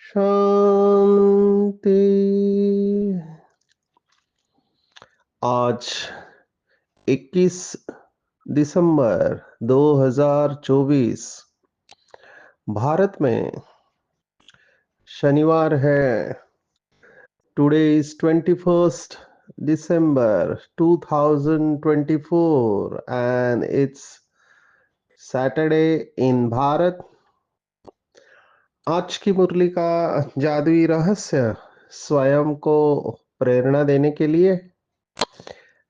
शांति। आज 21 दिसंबर 2024 भारत में शनिवार है। Today is 21st December 2024 and it's Saturday in Bharat. आज की मुरली का जादुई रहस्य स्वयं को प्रेरणा देने के लिए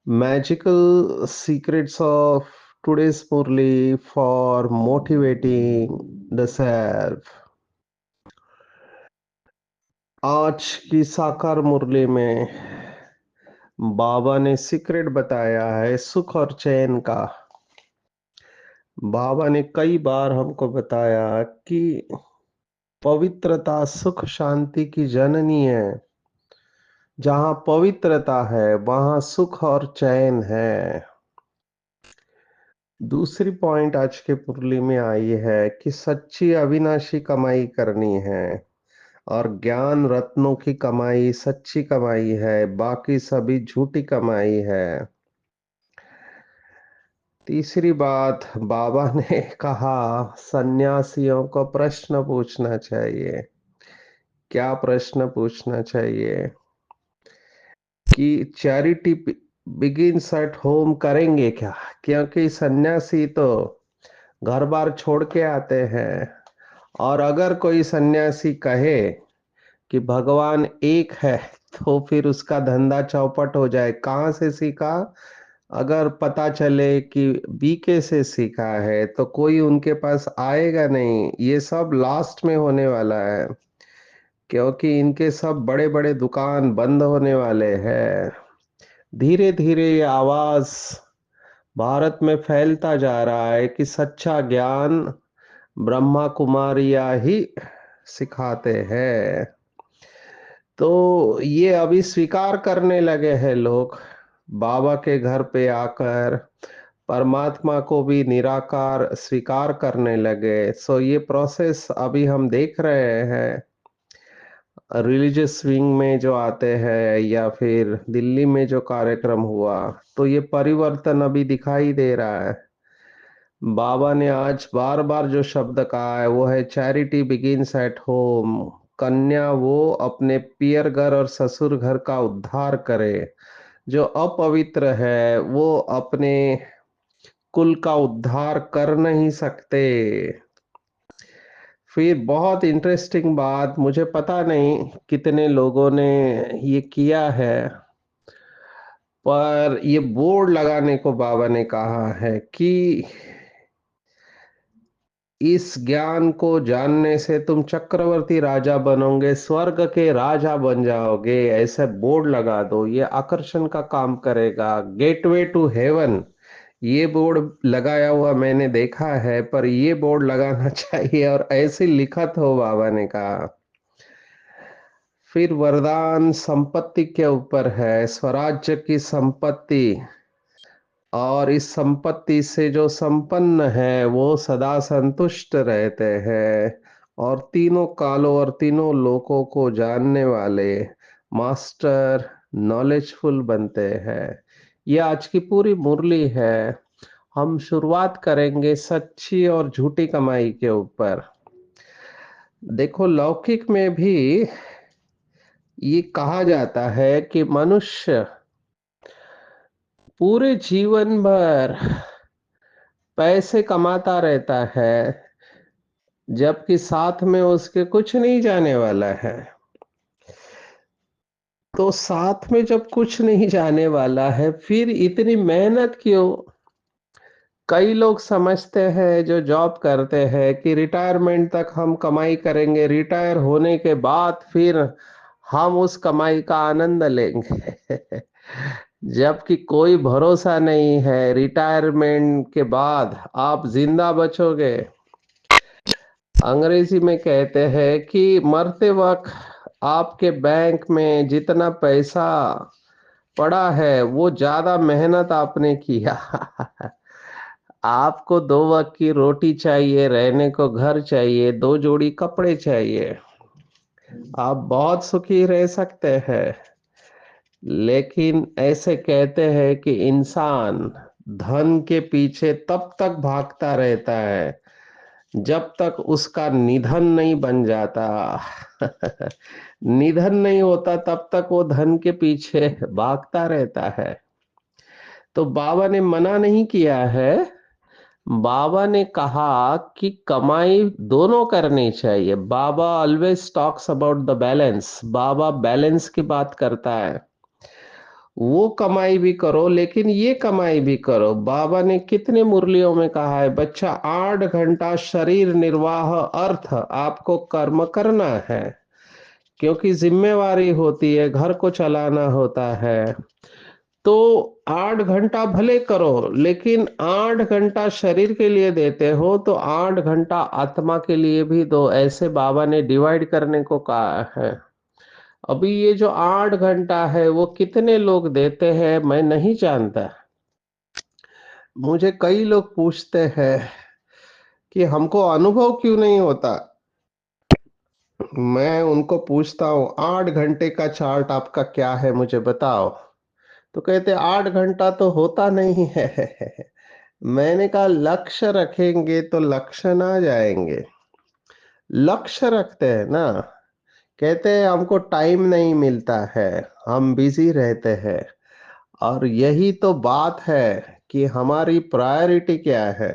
magical secrets of today's Murli for motivating the self। आज की साकार मुरली में बाबा ने सीक्रेट बताया है सुख और चैन का। बाबा ने कई बार हमको बताया कि पवित्रता सुख शांति की जननी है। जहां पवित्रता है वहां सुख और चैन है। दूसरी पॉइंट आज के मुरली में आई है कि सच्ची अविनाशी कमाई करनी है और ज्ञान रत्नों की कमाई सच्ची कमाई है, बाकी सभी झूठी कमाई है। तीसरी बात बाबा ने कहा सन्यासियों को प्रश्न पूछना चाहिए। क्या प्रश्न पूछना चाहिए कि चैरिटी बिगिंस एट होम करेंगे क्या? क्योंकि सन्यासी तो घर बार छोड़ के आते हैं और अगर कोई सन्यासी कहे कि भगवान एक है तो फिर उसका धंधा चौपट हो जाए। कहाँ से सीखा? अगर पता चले कि बीके से सीखा है तो कोई उनके पास आएगा नहीं। ये सब लास्ट में होने वाला है क्योंकि इनके सब बड़े बड़े दुकान बंद होने वाले हैं। धीरे धीरे ये आवाज भारत में फैलता जा रहा है कि सच्चा ज्ञान ब्रह्मा कुमारियां ही सिखाते हैं। तो ये अभी स्वीकार करने लगे हैं लोग बाबा के घर पे आकर परमात्मा को भी निराकार स्वीकार करने लगे। सो ये प्रोसेस अभी हम देख रहे हैं। रिलीजियस विंग में जो आते हैं या फिर दिल्ली में जो कार्यक्रम हुआ तो ये परिवर्तन अभी दिखाई दे रहा है। बाबा ने आज बार बार जो शब्द कहा है वो है चैरिटी बिगिंस एट होम। कन्या वो अपने पियर घर और ससुर घर का उद्धार करे। जो अपवित्र है वो अपने कुल का उद्धार कर नहीं सकते। फिर बहुत इंटरेस्टिंग बात, मुझे पता नहीं कितने लोगों ने ये किया है पर ये बोर्ड लगाने को बाबा ने कहा है कि इस ज्ञान को जानने से तुम चक्रवर्ती राजा बनोगे, स्वर्ग के राजा बन जाओगे। ऐसे बोर्ड लगा दो, ये आकर्षण का काम करेगा। गेटवे टू हेवन ये बोर्ड लगाया हुआ मैंने देखा है, पर ये बोर्ड लगाना चाहिए और ऐसे लिखत हो बाबा ने कहा। फिर वरदान संपत्ति के ऊपर है, स्वराज्य की संपत्ति। और इस संपत्ति से जो संपन्न है वो सदा संतुष्ट रहते हैं और तीनों कालों और तीनों लोकों को जानने वाले मास्टर नॉलेजफुल बनते हैं। ये आज की पूरी मुरली है। हम शुरुआत करेंगे सच्ची और झूठी कमाई के ऊपर। देखो लौकिक में भी ये कहा जाता है कि मनुष्य पूरे जीवन भर पैसे कमाता रहता है जबकि साथ में उसके कुछ नहीं जाने वाला है। तो साथ में जब कुछ नहीं जाने वाला है फिर इतनी मेहनत क्यों? कई लोग समझते हैं जो जॉब करते हैं कि रिटायरमेंट तक हम कमाई करेंगे, रिटायर होने के बाद फिर हम उस कमाई का आनंद लेंगे। जबकि कोई भरोसा नहीं है रिटायरमेंट के बाद आप जिंदा बचोगे। अंग्रेजी में कहते हैं कि मरते वक्त आपके बैंक में जितना पैसा पड़ा है वो ज्यादा मेहनत आपने किया। आपको 2 वक्त की रोटी चाहिए, रहने को घर चाहिए, 2 जोड़ी कपड़े चाहिए, आप बहुत सुखी रह सकते हैं। लेकिन ऐसे कहते हैं कि इंसान धन के पीछे तब तक भागता रहता है जब तक उसका निधन नहीं बन जाता। निधन नहीं होता तब तक वो धन के पीछे भागता रहता है। तो बाबा ने मना नहीं किया है। बाबा ने कहा कि कमाई दोनों करनी चाहिए। बाबा always talks about the balance. बाबा बैलेंस की बात करता है। वो कमाई भी करो लेकिन ये कमाई भी करो। बाबा ने कितने मुरलियों में कहा है, बच्चा 8 घंटा शरीर निर्वाह अर्थ आपको कर्म करना है, क्योंकि जिम्मेवारी होती है, घर को चलाना होता है। तो 8 घंटा भले करो, लेकिन 8 घंटा शरीर के लिए देते हो तो 8 घंटा आत्मा के लिए भी दो। ऐसे बाबा ने डिवाइड करने को कहा है। अभी ये जो 8 घंटा है वो कितने लोग देते हैं मैं नहीं जानता। मुझे कई लोग पूछते हैं कि हमको अनुभव क्यों नहीं होता। मैं उनको पूछता हूँ 8 घंटे का चार्ट आपका क्या है मुझे बताओ। तो कहते 8 घंटा तो होता नहीं है। मैंने कहा लक्ष्य रखेंगे तो लक्ष्य ना जाएंगे। लक्ष्य रखते हैं ना, कहते हैं हमको टाइम नहीं मिलता है, हम बिजी रहते हैं। और यही तो बात है कि हमारी प्रायोरिटी क्या है।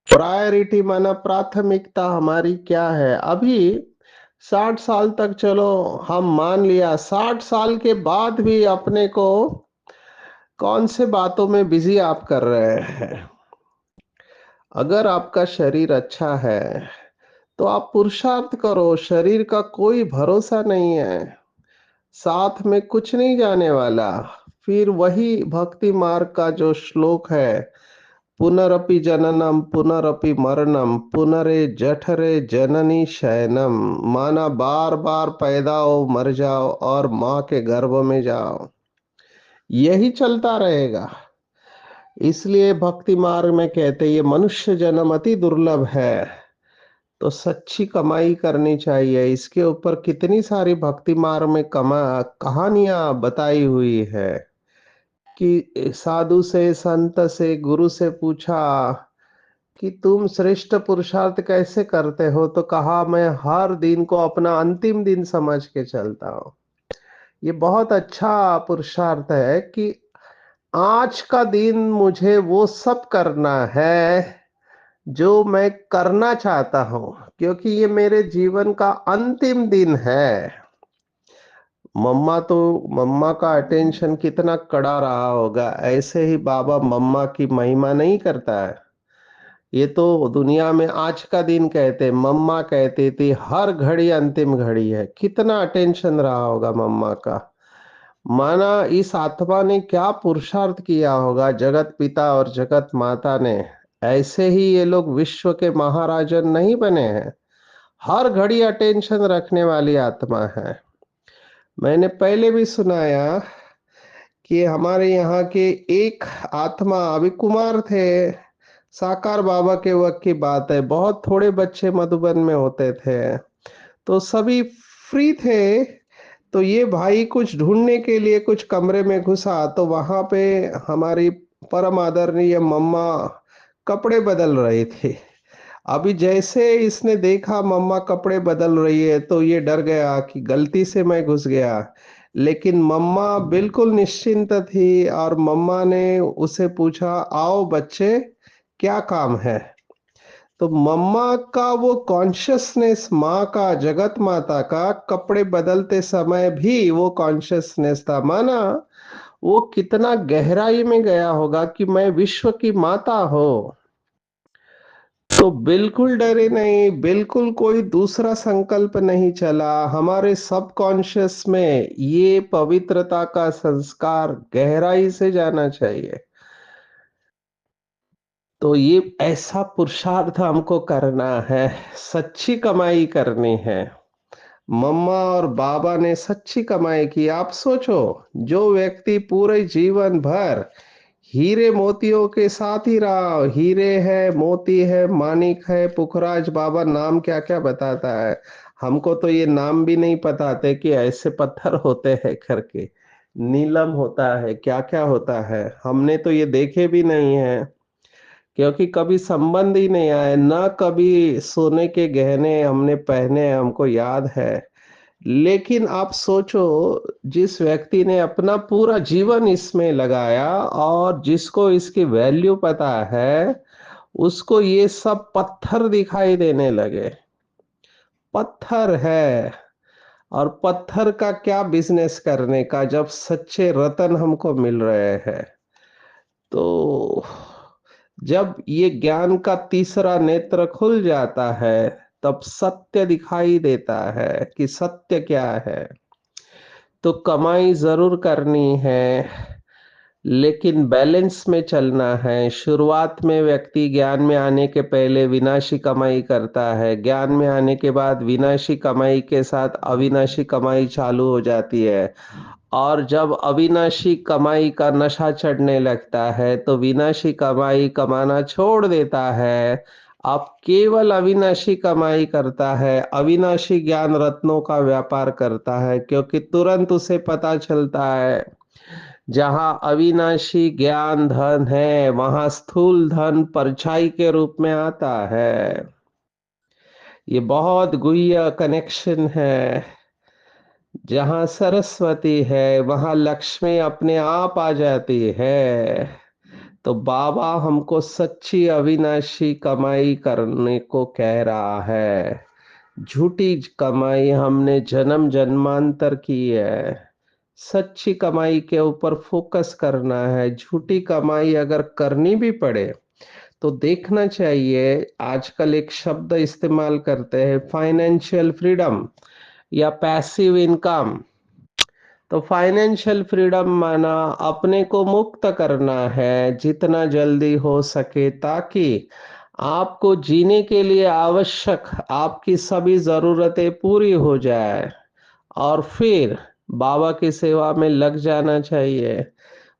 प्रायोरिटी माना प्राथमिकता हमारी क्या है। अभी 60 साल तक चलो हम मान लिया, 60 साल के बाद भी अपने को कौन से बातों में बिजी आप कर रहे हैं। अगर आपका शरीर अच्छा है तो आप पुरुषार्थ करो। शरीर का कोई भरोसा नहीं है, साथ में कुछ नहीं जाने वाला। फिर वही भक्ति मार्ग का जो श्लोक है, पुनरपि जननम पुनरपि मरणम पुनरे जठरे जननी शयनम, माना बार बार पैदा हो मर जाओ और माँ के गर्भ में जाओ, यही चलता रहेगा। इसलिए भक्ति मार्ग में कहते ये मनुष्य जन्म अति दुर्लभ है। तो सच्ची कमाई करनी चाहिए। इसके ऊपर कितनी सारी भक्ति मार्ग में कहानियां बताई हुई है कि साधु से संत से गुरु से पूछा कि तुम श्रेष्ठ पुरुषार्थ कैसे करते हो, तो कहा मैं हर दिन को अपना अंतिम दिन समझ के चलता हूँ। ये बहुत अच्छा पुरुषार्थ है कि आज का दिन मुझे वो सब करना है जो मैं करना चाहता हूं, क्योंकि ये मेरे जीवन का अंतिम दिन है। मम्मा का अटेंशन कितना कड़ा रहा होगा, ऐसे ही बाबा मम्मा की महिमा नहीं करता है। ये तो दुनिया में आज का दिन कहते, मम्मा कहती थी हर घड़ी अंतिम घड़ी है। कितना अटेंशन रहा होगा मम्मा का। माना इस आत्मा ने क्या पुरुषार्थ किया होगा, जगत पिता और जगत माता ने। ऐसे ही ये लोग विश्व के महाराजन नहीं बने हैं। हर घड़ी अटेंशन रखने वाली आत्मा है। मैंने पहले भी सुनाया कि हमारे यहाँ के एक आत्मा अभी कुमार थे। साकार बाबा के वक्त की बात है, बहुत थोड़े बच्चे मधुबन में होते थे, तो सभी फ्री थे। तो ये भाई कुछ ढूंढने के लिए कुछ कमरे में घुसा, तो वहां पे हमारी परम आदरणीय मम्मा कपड़े बदल रही थी। अभी जैसे इसने देखा मम्मा कपड़े बदल रही है तो ये डर गया कि गलती से मैं घुस गया। लेकिन मम्मा बिल्कुल निश्चिंत थी और मम्मा ने उसे पूछा आओ बच्चे क्या काम है। तो मम्मा का वो कॉन्शियसनेस, माँ का, जगत माता का कपड़े बदलते समय भी वो कॉन्शियसनेस था। माना वो कितना गहराई में गया होगा कि मैं विश्व की माता हूं। तो बिल्कुल डरे नहीं, बिल्कुल कोई दूसरा संकल्प नहीं चला। हमारे सबकॉन्शियस में ये पवित्रता का संस्कार गहराई से जाना चाहिए। तो ये ऐसा पुरुषार्थ हमको करना है, सच्ची कमाई करनी है। मम्मा और बाबा ने सच्ची कमाई की। आप सोचो, जो व्यक्ति पूरे जीवन भर हीरे मोतियों के साथ ही रहा, हीरे है, मोती है, मानिक है, पुखराज बाबा नाम क्या-क्या बताता है। हमको तो ये नाम भी नहीं पता थे कि ऐसे पत्थर होते हैं करके। नीलम होता है, क्या-क्या होता है। हमने तो ये देखे भी नहीं हैं, क्योंकि कभी संबंध ही नहीं आए, ना कभी सोने के गहने हमने पहने, हमको याद है। लेकिन आप सोचो, जिस व्यक्ति ने अपना पूरा जीवन इसमें लगाया और जिसको इसकी वैल्यू पता है, उसको ये सब पत्थर दिखाई देने लगे। पत्थर है, और पत्थर का क्या बिजनेस करने का जब सच्चे रतन हमको मिल रहे हैं। तो जब ये ज्ञान का तीसरा नेत्र खुल जाता है, तब सत्य दिखाई देता है कि सत्य क्या है। तो कमाई ज़रूर करनी है, लेकिन बैलेंस में चलना है। शुरुआत में व्यक्ति ज्ञान में आने के पहले विनाशी कमाई करता है, ज्ञान में आने के बाद विनाशी कमाई के साथ अविनाशी कमाई चालू हो जाती है। और जब अविनाशी कमाई का नशा चढ़ने लगता है, तो विनाशी कमाई कमाना छोड़ देता है। अब केवल अविनाशी कमाई करता है, अविनाशी ज्ञान रत्नों का व्यापार करता है, क्योंकि तुरंत उसे पता चलता है, जहाँ अविनाशी ज्ञान धन है, वहाँ स्थूल धन परछाई के रूप में आता है। ये बहुत गुह्य कनेक्शन है। जहाँ सरस्वती है, वहाँ लक्ष्मी अपने आप आ जाती है। तो बाबा हमको सच्ची अविनाशी कमाई करने को कह रहा है। झूठी कमाई हमने जन्म जन्मांतर की है। सच्ची कमाई के ऊपर फोकस करना है। झूठी कमाई अगर करनी भी पड़े, तो देखना चाहिए। आजकल एक शब्द इस्तेमाल करते हैं, फाइनेंशियल फ्रीडम या पैसिव इनकम। तो फाइनेंशियल फ्रीडम माना अपने को मुक्त करना है जितना जल्दी हो सके, ताकि आपको जीने के लिए आवश्यक आपकी सभी ज़रूरतें पूरी हो जाए, और फिर बाबा की सेवा में लग जाना चाहिए।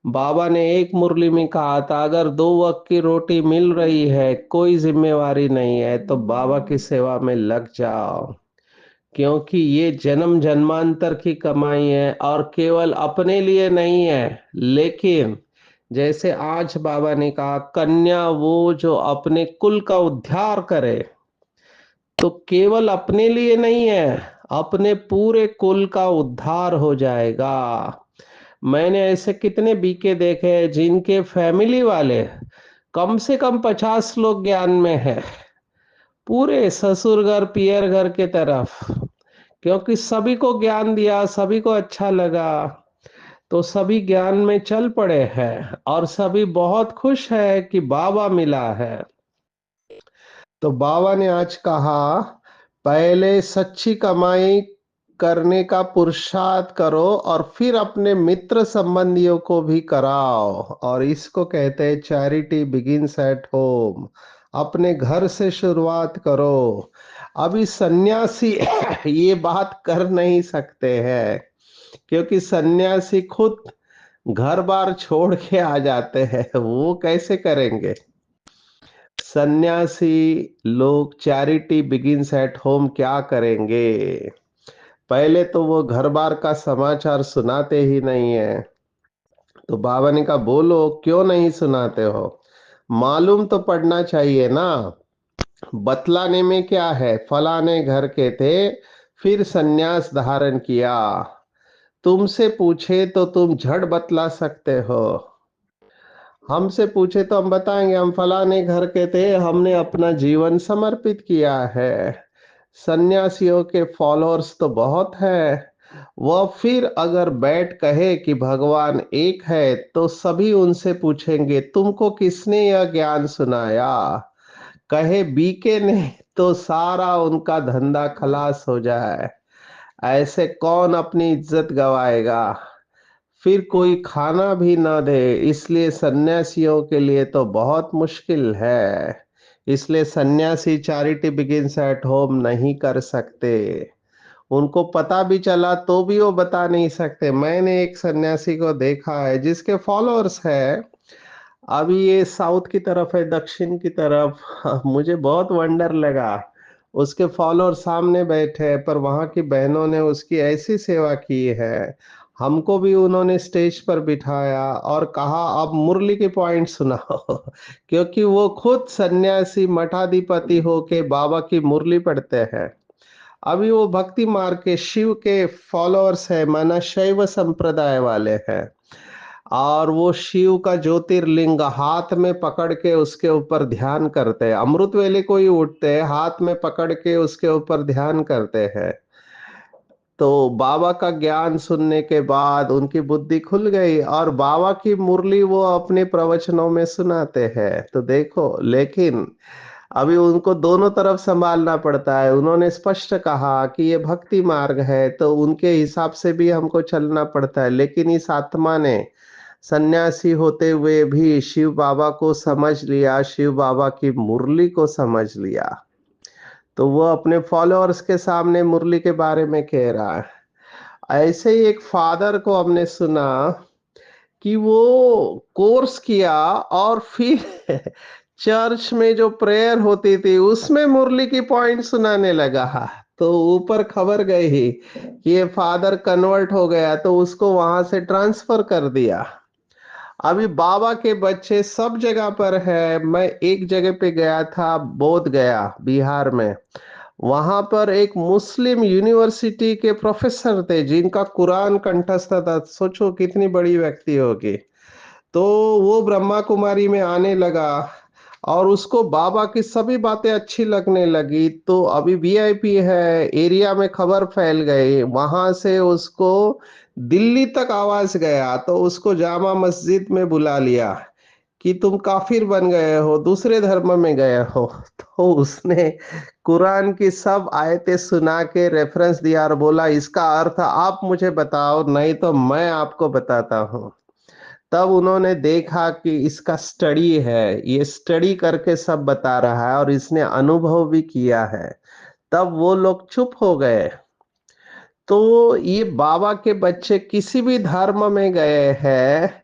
बाबा ने एक मुरली में कहा था, अगर 2 वक़्त की रोटी मिल रही है, कोई ज़िम्मेवारी नहीं है, तो बाबा की सेवा में लग जाओ। क्योंकि ये जन्म जन्मांतर की कमाई है, और केवल अपने लिए नहीं है। लेकिन जैसे आज बाबा ने कहा, कन्या वो जो अपने कुल का उद्धार करे, तो केवल अपने लिए नहीं है, अपने पूरे कुल का उद्धार हो जाएगा। मैंने ऐसे कितने बीके देखे हैं जिनके फैमिली वाले कम से कम 50 लोग ज्ञान में है, पूरे ससुर घर पियर घर के तरफ, क्योंकि सभी को ज्ञान दिया, सभी को अच्छा लगा, तो सभी ज्ञान में चल पड़े हैं, और सभी बहुत खुश है कि बाबा मिला है। तो बाबा ने आज कहा, पहले सच्ची कमाई करने का पुरुषार्थ करो, और फिर अपने मित्र संबंधियों को भी कराओ। और इसको कहते हैं चैरिटी बिगिंस एट होम। अपने घर से शुरुआत करो। अभी सन्यासी ये बात कर नहीं सकते हैं, क्योंकि सन्यासी खुद घर बार छोड़ के आ जाते हैं, वो कैसे करेंगे। सन्यासी लोग चैरिटी बिगिंस एट होम क्या करेंगे। पहले तो वो घर बार का समाचार सुनाते ही नहीं है। तो बाबा ने कहा, बोलो क्यों नहीं सुनाते हो, मालूम तो पड़ना चाहिए ना। बतलाने में क्या है, फलाने घर के थे, फिर सन्यास धारण किया। तुमसे पूछे तो तुम झट बतला सकते हो, हमसे पूछे तो हम बताएंगे हम फलाने घर के थे, हमने अपना जीवन समर्पित किया है। सन्यासियों के फॉलोअर्स तो बहुत है। वह फिर अगर बैठ कहे कि भगवान एक है, तो सभी उनसे पूछेंगे, तुमको किसने यह ज्ञान सुनाया, कहे बीके नहीं तो सारा उनका धंधा खलास हो जाए। ऐसे कौन अपनी इज्जत गवाएगा, फिर कोई खाना भी ना दे। इसलिए सन्यासियों के लिए तो बहुत मुश्किल है। इसलिए सन्यासी चैरिटी बिगिंस एट होम नहीं कर सकते। उनको पता भी चला तो भी वो बता नहीं सकते। मैंने एक सन्यासी को देखा है जिसके फॉलोअर्स है, अभी ये साउथ की तरफ है, दक्षिण की तरफ। मुझे बहुत वंडर लगा। उसके फॉलोअर सामने बैठे हैं, पर वहां की बहनों ने उसकी ऐसी सेवा की है। हमको भी उन्होंने स्टेज पर बिठाया और कहा अब मुरली के पॉइंट सुनाओ। क्योंकि वो खुद सन्यासी मठाधिपति होके बाबा की मुरली पढ़ते हैं। अभी वो भक्ति मार्ग के शिव के फॉलोअर्स है, माना शैव संप्रदाय वाले हैं। और वो शिव का ज्योतिर्लिंग हाथ में पकड़ के उसके ऊपर ध्यान करते हैं। अमृत वेले को ही उठते हैं, हाथ में पकड़ के उसके ऊपर ध्यान करते हैं। तो बाबा का ज्ञान सुनने के बाद उनकी बुद्धि खुल गई और बाबा की मुरली वो अपने प्रवचनों में सुनाते हैं। तो देखो, लेकिन अभी उनको दोनों तरफ संभालना पड़ता है। उन्होंने स्पष्ट कहा कि ये भक्ति मार्ग है, तो उनके हिसाब से भी हमको चलना पड़ता है। लेकिन इस आत्मा ने सन्यासी होते हुए भी शिव बाबा को समझ लिया, शिव बाबा की मुरली को समझ लिया। तो वो अपने फॉलोअर्स के सामने मुरली के बारे में कह रहा है। ऐसे ही एक फादर को हमने सुना कि वो कोर्स किया और फिर चर्च में जो प्रेयर होती थी उसमें मुरली की पॉइंट सुनाने लगा। तो ऊपर खबर गई कि ये फादर कन्वर्ट हो गया, तो उसको वहां से ट्रांसफर कर दिया। अभी बाबा के बच्चे सब जगह पर है। मैं एक जगह पे गया था, बोध गया, बिहार में। वहां पर एक मुस्लिम यूनिवर्सिटी के प्रोफेसर थे जिनका कुरान कंठस्थ था। सोचो कितनी बड़ी व्यक्ति होगी। तो वो ब्रह्मा कुमारी में आने लगा और उसको बाबा की सभी बातें अच्छी लगने लगी। तो अभी वीआईपी है, एरिया में खबर फैल गई। वहां से उसको दिल्ली तक आवाज गया, तो उसको जामा मस्जिद में बुला लिया कि तुम काफिर बन गए हो, दूसरे धर्म में गए हो। तो उसने कुरान की सब आयतें सुना के रेफरेंस दिया और बोला इसका अर्थ आप मुझे बताओ, नहीं तो मैं आपको बताता हूँ। तब उन्होंने देखा कि इसका स्टडी है, ये स्टडी करके सब बता रहा है और इसने अनुभव भी किया है। तब वो लोग चुप हो गए। तो ये बाबा के बच्चे किसी भी धर्म में गए हैं,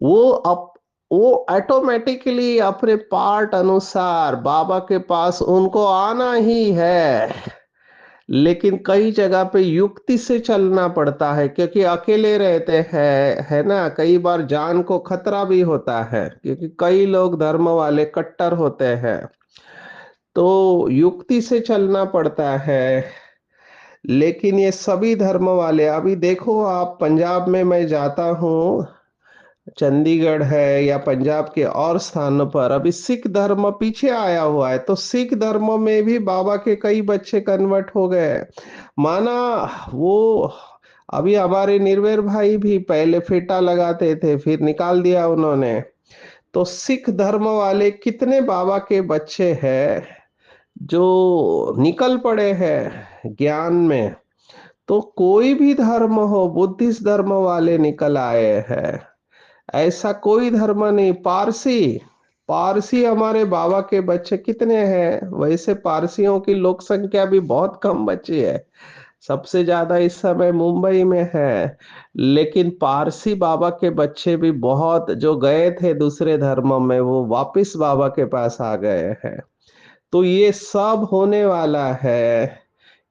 वो अप वो ऑटोमेटिकली अपने पार्ट अनुसार बाबा के पास उनको आना ही है। लेकिन कई जगह पे युक्ति से चलना पड़ता है, क्योंकि अकेले रहते हैं, है ना। कई बार जान को खतरा भी होता है, क्योंकि कई लोग धर्म वाले कट्टर होते हैं। तो युक्ति से चलना पड़ता है। लेकिन ये सभी धर्म वाले, अभी देखो आप, पंजाब में मैं जाता हूँ, चंडीगढ़ है या पंजाब के और स्थानों पर, अभी सिख धर्म पीछे आया हुआ है। तो सिख धर्म में भी बाबा के कई बच्चे कन्वर्ट हो गए, माना। वो अभी हमारे निर्भय भाई भी पहले फेटा लगाते थे, फिर निकाल दिया उन्होंने। तो सिख धर्म वाले कितने बाबा के बच्चे हैं जो निकल पड़े हैं ज्ञान में। तो कोई भी धर्म हो, बुद्धिस्ट धर्म वाले निकल आए हैं। ऐसा कोई धर्म नहीं। पारसी पारसी हमारे बाबा के बच्चे कितने हैं। वैसे पारसियों की लोक संख्या भी बहुत कम बची है, सबसे ज्यादा इस समय मुंबई में है। लेकिन पारसी बाबा के बच्चे भी बहुत, जो गए थे दूसरे धर्म में, वो वापिस बाबा के पास आ गए हैं। तो ये सब होने वाला है।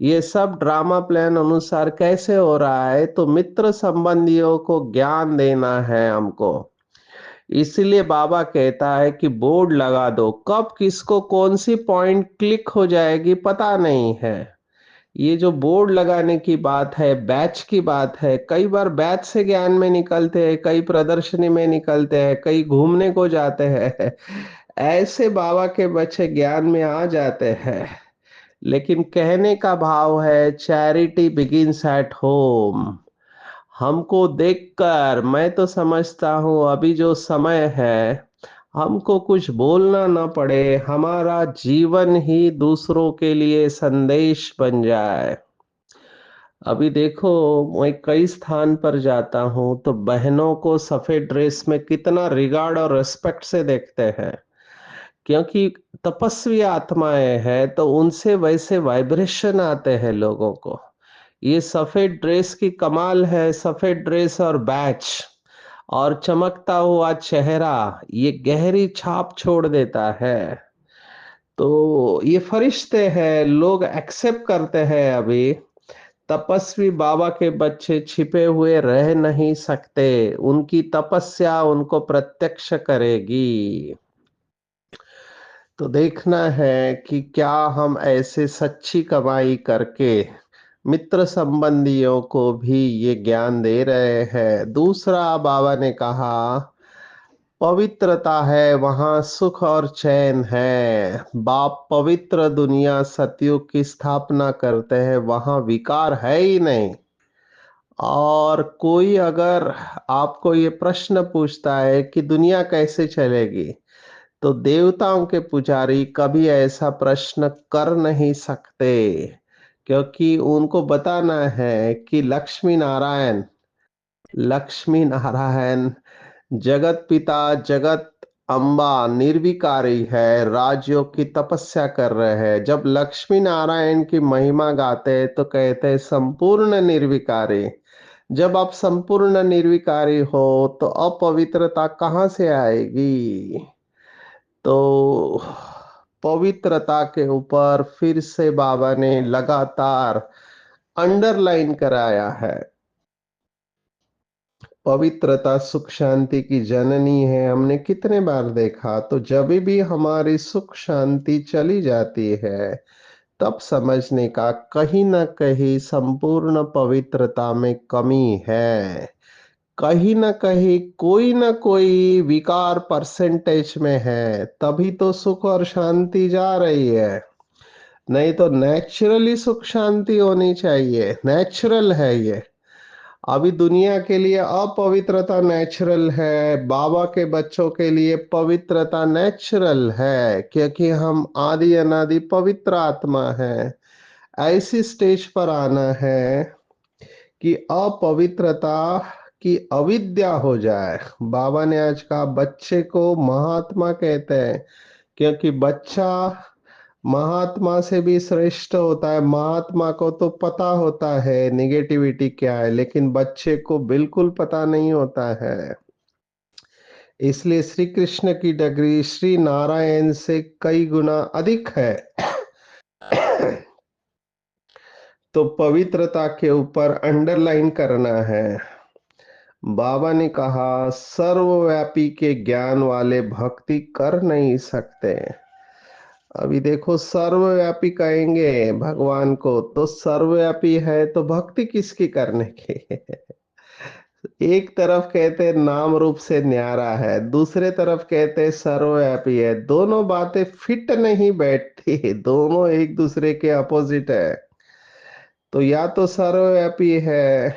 ये सब ड्रामा प्लान अनुसार कैसे हो रहा है, तो मित्र संबंधियों को ज्ञान देना है हमको। इसलिए बाबा कहता है कि बोर्ड लगा दो, कब किसको कौन सी पॉइंट क्लिक हो जाएगी पता नहीं है। ये जो बोर्ड लगाने की बात है, बैच की बात है, कई बार बैच से ज्ञान में निकलते हैं, कई प्रदर्शनी में निकलते हैं, कई घूमने को जाते हैं। ऐसे बाबा के बच्चे ज्ञान में आ जाते हैं। लेकिन कहने का भाव है चैरिटी बिगिंस एट होम। हमको देखकर मैं तो समझता हूँ अभी जो समय है, हमको कुछ बोलना ना पड़े, हमारा जीवन ही दूसरों के लिए संदेश बन जाए। अभी देखो, मैं कई स्थान पर जाता हूँ तो बहनों को सफेद ड्रेस में कितना रिगार्ड और रिस्पेक्ट से देखते हैं, क्योंकि तपस्वी आत्माएं हैं तो उनसे वैसे वाइब्रेशन आते हैं लोगों को। ये सफेद ड्रेस की कमाल है, सफेद ड्रेस और बैच और चमकता हुआ चेहरा, ये गहरी छाप छोड़ देता है। तो ये फरिश्ते हैं, लोग एक्सेप्ट करते हैं अभी। तपस्वी बाबा के बच्चे छिपे हुए रह नहीं सकते, उनकी तपस्या उनको प्रत्यक्ष करेगी। तो देखना है कि क्या हम ऐसे सच्ची कमाई करके मित्र संबंधियों को भी ये ज्ञान दे रहे हैं। दूसरा बाबा ने कहा, पवित्रता है वहां सुख और चैन है। बाप पवित्र दुनिया सतयुग की स्थापना करते हैं, वहां विकार है ही नहीं। और कोई अगर आपको ये प्रश्न पूछता है कि दुनिया कैसे चलेगी, तो देवताओं के पुजारी कभी ऐसा प्रश्न कर नहीं सकते, क्योंकि उनको बताना है कि लक्ष्मी नारायण जगत पिता, जगत अम्बा निर्विकारी है, राजयोग की तपस्या कर रहे हैं। जब लक्ष्मी नारायण की महिमा गाते हैं तो कहते हैं संपूर्ण निर्विकारी। जब आप संपूर्ण निर्विकारी हो तो अपवित्रता कहाँ से आएगी? तो पवित्रता के ऊपर फिर से बाबा ने लगातार अंडरलाइन कराया है। पवित्रता सुख शांति की जननी है, हमने कितने बार देखा। तो जब भी हमारी सुख शांति चली जाती है, तब समझने का कहीं ना कहीं संपूर्ण पवित्रता में कमी है। कहीं ना कहीं कोई ना कोई विकार परसेंटेज में है, तभी तो सुख और शांति जा रही है। नहीं तो नेचुरली सुख शांति होनी चाहिए, नेचुरल है ये। अभी दुनिया के लिए अपवित्रता नेचुरल है, बाबा के बच्चों के लिए पवित्रता नेचुरल है, क्योंकि हम आदि अनादि पवित्र आत्मा है। ऐसी स्टेज पर आना है कि अपवित्रता की अविद्या हो जाए। बाबा ने आज कहा बच्चे को महात्मा कहते हैं, क्योंकि बच्चा महात्मा से भी श्रेष्ठ होता है। महात्मा को तो पता होता है निगेटिविटी क्या है, लेकिन बच्चे को बिल्कुल पता नहीं होता है। इसलिए श्री कृष्ण की डिग्री श्री नारायण से कई गुना अधिक है। तो पवित्रता के ऊपर अंडरलाइन करना है। बाबा ने कहा सर्वव्यापी के ज्ञान वाले भक्ति कर नहीं सकते। अभी देखो, सर्वव्यापी कहेंगे भगवान को तो सर्वव्यापी है, तो भक्ति किसकी करने की? एक तरफ कहते हैं नाम रूप से न्यारा है, दूसरे तरफ कहते हैं सर्वव्यापी है। दोनों बातें फिट नहीं बैठती, दोनों एक दूसरे के अपोजिट है। तो या तो सर्वव्यापी है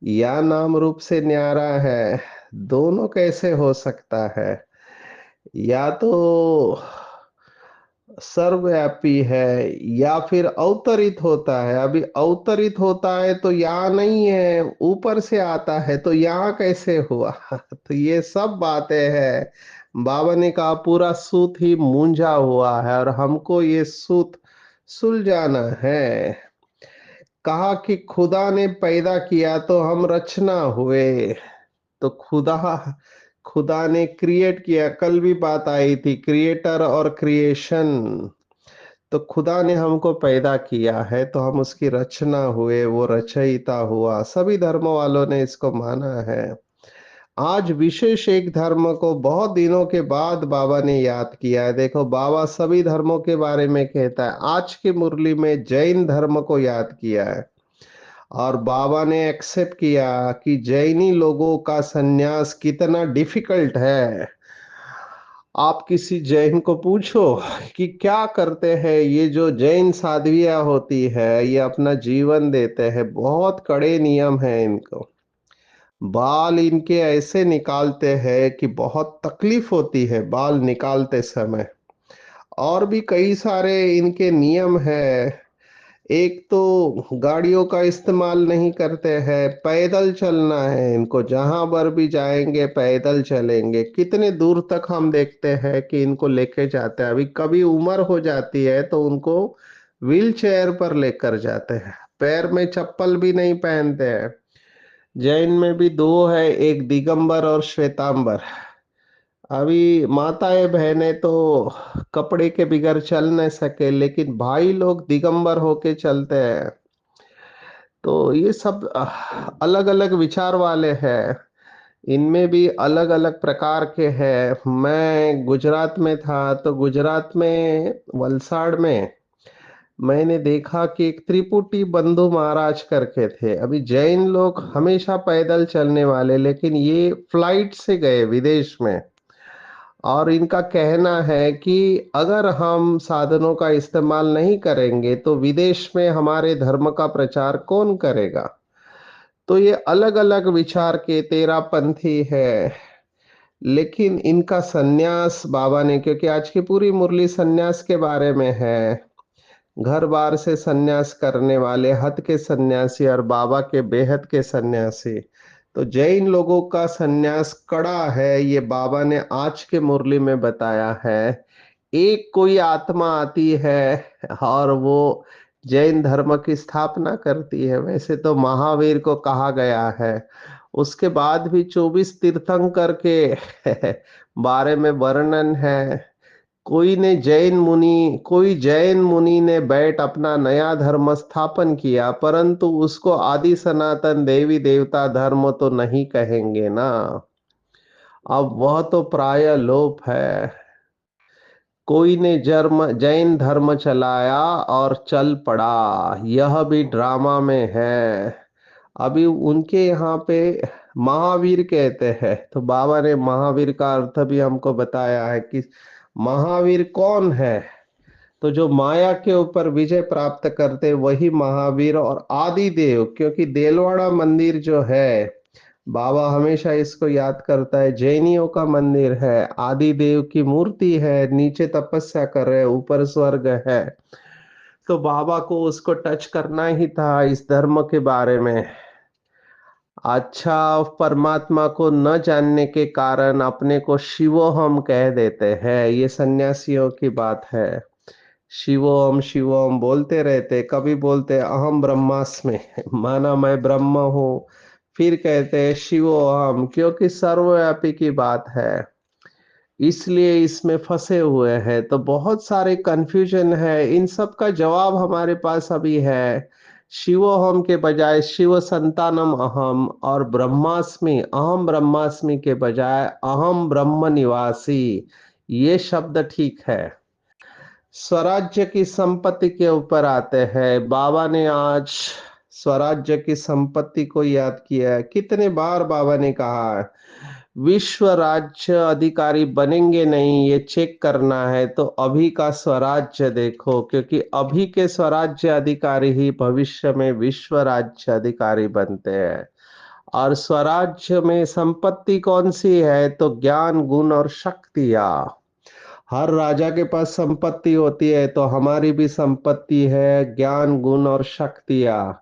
या नाम रूप से न्यारा है, दोनों कैसे हो सकता है? या तो सर्वव्यापी है या फिर अवतरित होता है। अभी अवतरित होता है तो यहाँ नहीं है, ऊपर से आता है, तो यहाँ कैसे हुआ? तो ये सब बातें हैं। बाबा ने कहा पूरा सूत ही मूंझा हुआ है और हमको ये सूत सुलझाना है। कहा कि खुदा ने पैदा किया तो हम रचना हुए। तो खुदा खुदा ने क्रिएट किया, कल भी बात आई थी क्रिएटर और क्रिएशन। तो खुदा ने हमको पैदा किया है तो हम उसकी रचना हुए, वो रचयिता हुआ। सभी धर्मों वालों ने इसको माना है। आज विशेष एक धर्म को बहुत दिनों के बाद बाबा ने याद किया है। देखो, बाबा सभी धर्मों के बारे में कहता है, आज की मुरली में जैन धर्म को याद किया है। और बाबा ने एक्सेप्ट किया कि जैनी लोगों का सन्यास कितना डिफिकल्ट है। आप किसी जैन को पूछो कि क्या करते हैं ये जो जैन साध्वियां होती है, ये अपना जीवन देते हैं, बहुत कड़े नियम है इनको। बाल इनके ऐसे निकालते हैं कि बहुत तकलीफ होती है बाल निकालते समय। और भी कई सारे इनके नियम है। एक तो गाड़ियों का इस्तेमाल नहीं करते हैं, पैदल चलना है इनको, जहां पर भी जाएंगे पैदल चलेंगे। कितने दूर तक हम देखते हैं कि इनको लेके जाते हैं। अभी कभी उम्र हो जाती है तो उनको व्हील चेयर पर लेकर जाते हैं, पैर में चप्पल भी नहीं पहनते हैं। जैन में भी दो है, एक दिगंबर और श्वेतांबर। अभी माताएं बहनें तो कपड़े के बिगर चल नहीं सके, लेकिन भाई लोग दिगंबर होके चलते हैं। तो ये सब अलग अलग विचार वाले हैं। इनमें भी अलग अलग प्रकार के हैं। मैं गुजरात में था तो गुजरात में वलसाड़ में मैंने देखा कि एक त्रिपुटी बंधु महाराज करके थे। अभी जैन लोग हमेशा पैदल चलने वाले, लेकिन ये फ्लाइट से गए विदेश में। और इनका कहना है कि अगर हम साधनों का इस्तेमाल नहीं करेंगे तो विदेश में हमारे धर्म का प्रचार कौन करेगा। तो ये अलग अलग विचार के तेरह पंथी है। लेकिन इनका सन्यास बाबा ने, क्योंकि आज की पूरी मुरली सन्यास के बारे में है, घर बार से सन्यास करने वाले हद के सन्यासी और बाबा के बेहद के सन्यासी। तो जैन लोगों का सन्यास कड़ा है, ये बाबा ने आज के मुरली में बताया है। एक कोई आत्मा आती है और वो जैन धर्म की स्थापना करती है। वैसे तो महावीर को कहा गया है, उसके बाद भी 24 तीर्थंकर के बारे में वर्णन है। कोई जैन मुनि ने बैठ अपना नया धर्म स्थापन किया, परंतु उसको आदि सनातन देवी देवता धर्म तो नहीं कहेंगे ना। अब वह तो प्राय लोप है। कोई ने जैन धर्म चलाया और चल पड़ा, यह भी ड्रामा में है। अभी उनके यहाँ पे महावीर कहते हैं, तो बाबा ने महावीर का अर्थ भी हमको बताया है कि महावीर कौन है। तो जो माया के ऊपर विजय प्राप्त करते वही महावीर और आदि देव। क्योंकि देलवाड़ा मंदिर जो है, बाबा हमेशा इसको याद करता है, जैनियों का मंदिर है, आदि देव की मूर्ति है, नीचे तपस्या कर रहे, ऊपर स्वर्ग है। तो बाबा को उसको टच करना ही था इस धर्म के बारे में। अच्छा, परमात्मा को न जानने के कारण अपने को शिवो हम कह देते हैं, ये सन्यासियों की बात है। शिवोम बोलते रहते, कभी बोलते अहम ब्रह्मास्मि, माना मैं ब्रह्म हूँ। फिर कहते हैं शिवोहम, क्योंकि सर्वव्यापी की बात है, इसलिए इसमें फंसे हुए हैं। तो बहुत सारे कंफ्यूजन है, इन सब का जवाब हमारे पास अभी है। शिवोहम के बजाय शिव संतानम अहम, और ब्रह्मास्मि अहम ब्रह्मास्मि के बजाय अहम ब्रह्म निवासी, ये शब्द ठीक है। स्वराज्य की संपत्ति के ऊपर आते हैं। बाबा ने आज स्वराज्य की संपत्ति को याद किया है। कितने बार बाबा ने कहा है, विश्व राज्य अधिकारी बनेंगे नहीं, ये चेक करना है तो अभी का स्वराज्य देखो, क्योंकि अभी के स्वराज्य अधिकारी ही भविष्य में विश्व राज्य अधिकारी बनते हैं। और स्वराज्य में संपत्ति कौन सी है, तो ज्ञान गुण और शक्तियां। हर राजा के पास संपत्ति होती है, तो हमारी भी संपत्ति है, ज्ञान गुण और शक्तियां।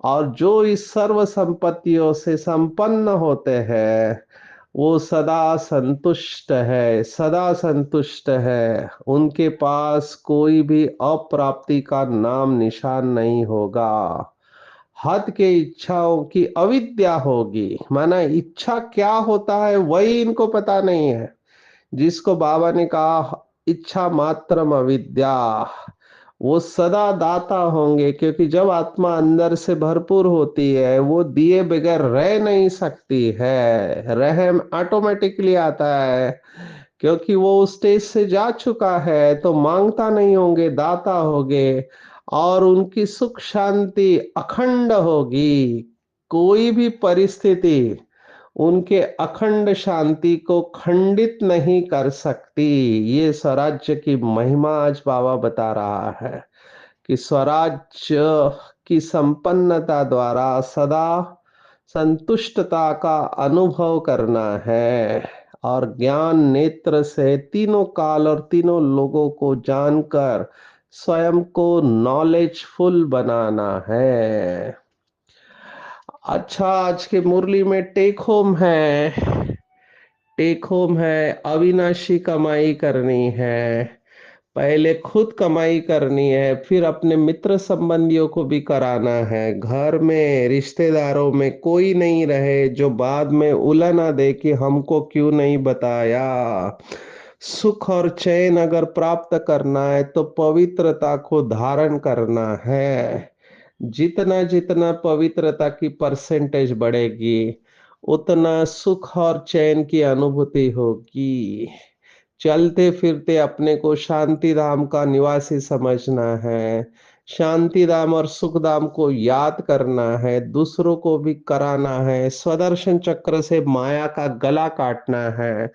और जो इस सर्व संपत्तियों से संपन्न होते हैं वो सदा संतुष्ट है, सदा संतुष्ट है। उनके पास कोई भी अप्राप्ति का नाम निशान नहीं होगा। हद के इच्छाओं की अविद्या होगी, माना इच्छा क्या होता है वही इनको पता नहीं है। जिसको बाबा ने कहा इच्छा मात्रम अविद्या, वो सदा दाता होंगे। क्योंकि जब आत्मा अंदर से भरपूर होती है वो दिए बगैर रह नहीं सकती है, रहम ऑटोमेटिकली आता है। क्योंकि वो उस स्टेज से जा चुका है, तो मांगता नहीं होंगे, दाता होंगे। और उनकी सुख शांति अखंड होगी। कोई भी परिस्थिति उनके अखंड शांति को खंडित नहीं कर सकती। ये स्वराज्य की महिमा आज बाबा बता रहा है कि स्वराज्य की संपन्नता द्वारा सदा संतुष्टता का अनुभव करना है और ज्ञान नेत्र से तीनों काल और तीनों लोगों को जानकर स्वयं को नॉलेजफुल बनाना है। अच्छा, आज के मुरली में टेक होम है, अविनाशी कमाई करनी है। पहले खुद कमाई करनी है, फिर अपने मित्र संबंधियों को भी कराना है। घर में रिश्तेदारों में कोई नहीं रहे जो बाद में उला ना दे कि हमको क्यों नहीं बताया। सुख और चैन अगर प्राप्त करना है तो पवित्रता को धारण करना है। जितना जितना पवित्रता की परसेंटेज बढ़ेगी, उतना सुख और चैन की अनुभूति होगी। चलते फिरते अपने को शांति धाम का निवासी समझना है। शांति धाम और सुख धाम को याद करना है, दूसरों को भी कराना है। स्वदर्शन चक्र से माया का गला काटना है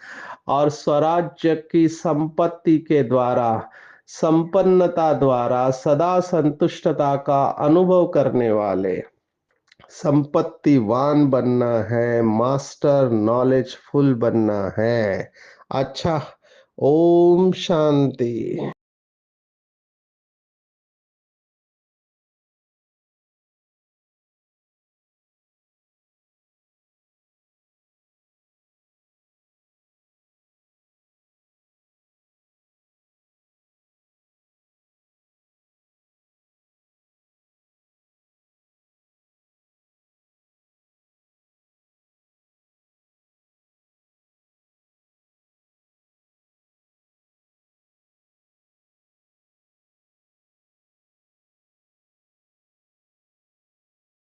और स्वराज्य की संपत्ति के द्वारा, संपन्नता द्वारा सदा संतुष्टता का अनुभव करने वाले संपत्तिवान बनना है, मास्टर नॉलेजफुल बनना है। अच्छा, ओम शांति।